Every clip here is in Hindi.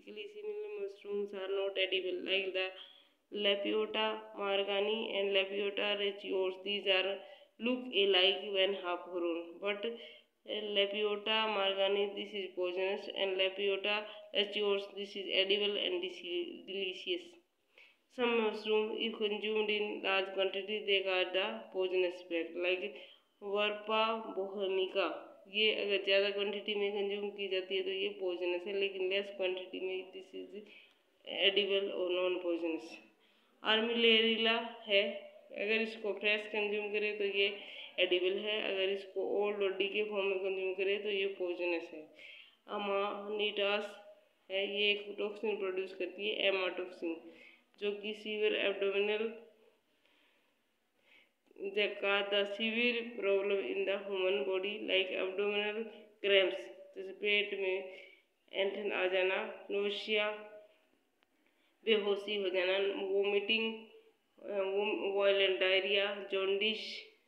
genetically similar mushrooms are not edible, like the Lepiota margani and Lepiota retios. These are look alike when half grown, but Lepiota margani this is poisonous, and Lepiota retios this is edible and delicious. Some mushrooms, if consumed in large quantity, they got the poisonous effect, like वर्पा बोहनिका। ये अगर ज़्यादा क्वांटिटी में कंज्यूम की जाती है तो ये पॉइजनस है, लेकिन लेस क्वांटिटी में दिस इज एडिबल और नॉन पॉइजनस। आर्मिलेरिला है, अगर इसको फ्रेश कंज्यूम करें तो ये एडिबल है, अगर इसको ओल्ड और डी के फॉर्म में कंज्यूम करें तो ये पॉइजनस है। अमानिटास है, ये एक टॉक्सिन प्रोड्यूस करती है, एमाटोक्सिन, जो कि severe abdominal the severe problem in the human body like abdominal cramps, जैसे पेट में ऐंठन आ जाना, नोशिया बेहोशी हो जाना, vomiting, violent diarrhoea, jaundice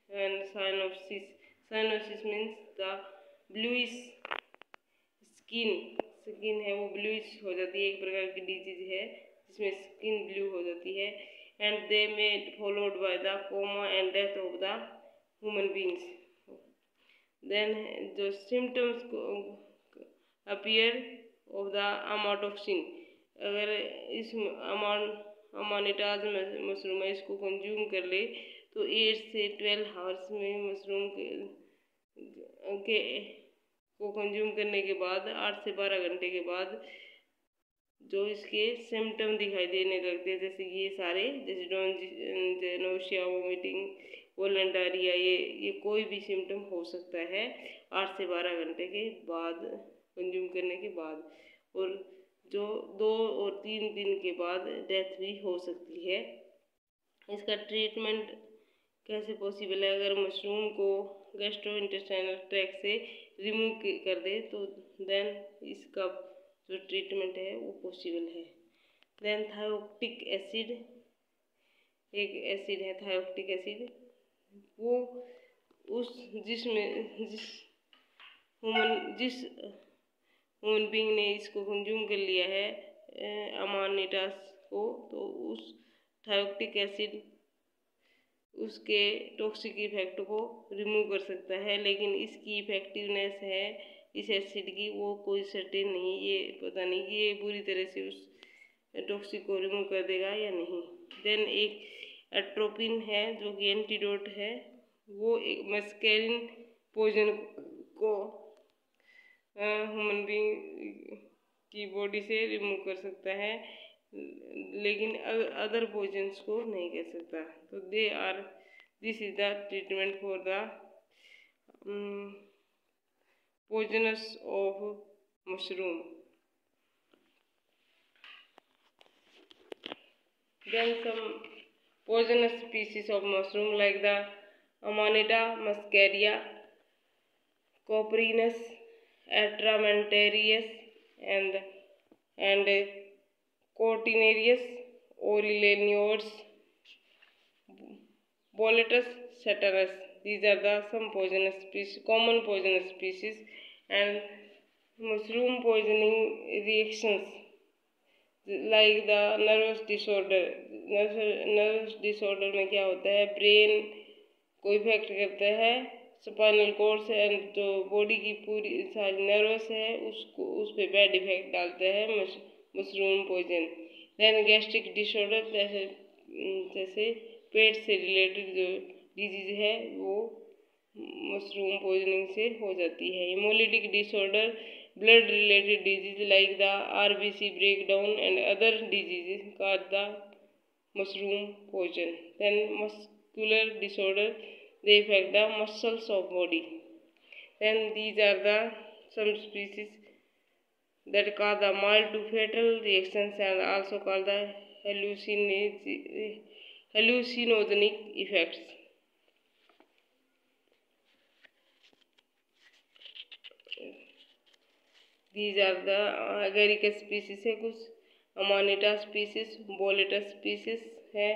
and cyanosis. Cyanosis means the bluish skin है वो ब्लूइश हो जाती है, एक प्रकार की डिजीज है जिसमें स्किन ब्लू हो जाती है, and they may followed by the coma and death of the human beings. Then the symptoms appear of the amatoxin. अगर इस अमानिटाज मशरूम है इसको कंज्यूम कर ले तो 8 से 12 आवर्स में मशरूम के को कंज्यूम करने के बाद 8 से 12 घंटे के बाद जो इसके सिम्टम दिखाई देने लगते हैं, जैसे ये सारे, जैसे नोशिया, वोमिटिंग, वायलेंट डायरिया, ये कोई भी सिम्टम हो सकता है 8 से 12 घंटे के बाद कंज्यूम करने के बाद, और जो 2 और 3 दिन के बाद डेथ भी हो सकती है। इसका ट्रीटमेंट कैसे पॉसिबल है? अगर मशरूम को गैस्ट्रोइंटेस्टाइनल ट्रैक्ट से रिमूव कर दे तो देन इसका जो ट्रीटमेंट है वो पॉसिबल है। देन थायोक्टिक एसिड, एक एसिड है थायोक्टिक एसिड, वो जिस ह्यूमन बीइंग ने इसको कंज्यूम कर लिया है अमानिटास को, तो उस थायोक्टिक एसिड उसके टॉक्सिक इफेक्ट को रिमूव कर सकता है, लेकिन इसकी इफेक्टिवनेस है इस एसिड की वो कोई सर्टेन नहीं, ये पता नहीं कि ये पूरी तरह से उस टॉक्सिक को रिमूव कर देगा या नहीं। देन एक एट्रोपिन है जो कि एंटीडोट है, वो एक मस्कैरिन पॉइजन को ह्यूमन बीइंग की बॉडी से रिमूव कर सकता है, लेकिन अदर पॉइजन्स को नहीं कर सकता। तो this is the treatment for the poisonous of mushroom. Then some poisonous species of mushroom like the Amanita muscaria, Coprinus atramentarius, and Cortinarius aurelianus, Boletus satirus. These are the some poisonous species, common poisonous species. And mushroom poisoning reactions like the nervous disorder. nervous disorder में क्या होता है, ब्रेन को इफेक्ट करता है, स्पाइनल कॉर्ड एंड जो बॉडी की पूरी सारी नर्वस है उसको उस पर बैड इफेक्ट डालता है mushroom poison. Then gastric disorder, जैसे पेट से रिलेटेड जो डिजीज है वो मशरूम पॉइजनिंग से हो जाती है। Haemolytic disorder, blood related disease like the RBC breakdown and other disease का the mushroom poison. Then muscular disorder, they affect the muscles of body. Then these are the some species that cause the mild to fatal reactions and also called the hallucinogenic effects. These are the agaricus species है, कुछ Amanita species, Boletus species है,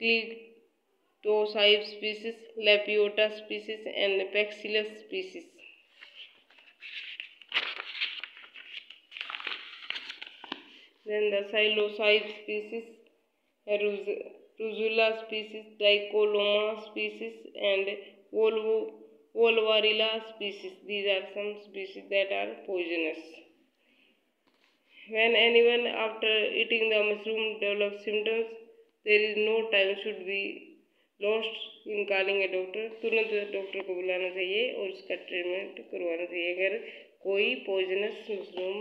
Clitocybe species, Lepiota species and Paxillus species. then the psilocybe species, Ruzula species, Trichoiloma species, and Volvarilla species. These are some species that are poisonous. When anyone after eating the mushroom develops symptoms, there is no time should be lost in calling a doctor. तुरंत डॉक्टर को बुलाना चाहिए और उसका ट्रीटमेंट करवाना चाहिए अगर कोई पॉइजनस मशरूम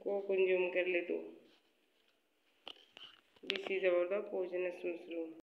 को कंज्यूम कर ले तो. This is about the poisonous mushroom.